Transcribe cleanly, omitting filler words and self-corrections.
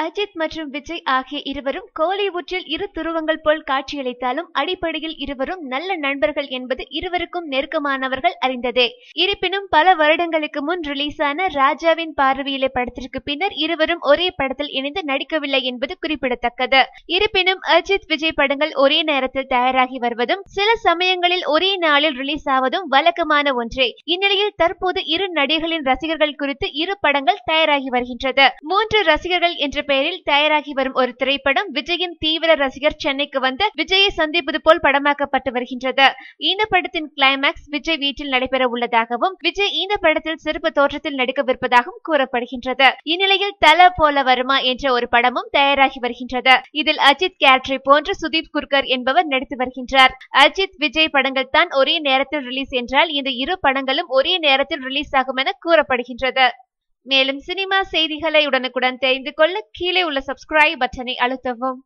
அஜித் மற்றும் விஜய் ஆகிய இருவரும் கோலிவுட்டில் இரு துருவங்கள் போல் காட்சியளித்தாலும் அடிப்படையில் இருவரும் நல்ல நண்பர்கள் என்பது இருவருக்கும் நெருக்கமானவர்கள் அறிந்ததே. இருப்பினும் பல வருடங்களுக்கு முன் ரிலீஸான ராஜாவின் பார்வையிலே படத்திற்கு பின்னர் இருவரும் ஒரே படத்தில் இணைந்து நடிக்கவில்லை என்பது குறிப்பிடத்தக்கது. இருப்பினும் அஜித் விஜய் படங்கள் ஒரே நேரத்தில் தயாராகி வருவதும் சில சமயங்களில் ஒரே நாளில் ரிலீஸ் ஆவதும் வழக்கமான ஒன்றே. இந்நிலையில் தற்போது இரு நடிகர்களின் ரசிகர்கள் குறித்து இரு படங்கள் தயாராகி வருகின்றது. 3 ரசிகர்கள் என்ற பெயரில் தயாராகி வரும் ஒரு திரைப்படம் விஜயின் தீவிர ரசிகர் சென்னைக்கு வந்து விஜயை சந்திப்பது போல் படமாக்கப்பட்டு வருகின்றது. இந்த படத்தின் கிளைமாக்ஸ் விஜய் வீட்டில் நடைபெற உள்ளதாகவும் விஜய் இந்த படத்தில் சிறப்பு தோற்றத்தில் நடிக்கவிருப்பதாகவும் கூறப்படுகின்றது. இந்நிலையில் தல போல வருமா என்ற ஒரு படமும் தயாராகி வருகின்றது. இதில் அஜித் கேரக்டரை போன்று சுதீப் குர்கர் என்பவர் நடித்து வருகின்றார். அஜித் விஜய் படங்கள் தான் ஒரே நேரத்தில் ரிலீஸ் என்றால் இந்த இரு படங்களும் ஒரே நேரத்தில் ரிலீஸ் ஆகும் என கூறப்படுகின்றது. மேலும் சினிமா செய்திகளை உடனுக்குடன் தெரிந்து கொள்ள கீழே உள்ள சப்ஸ்கிரைப் பட்டனை அழுத்தவும்.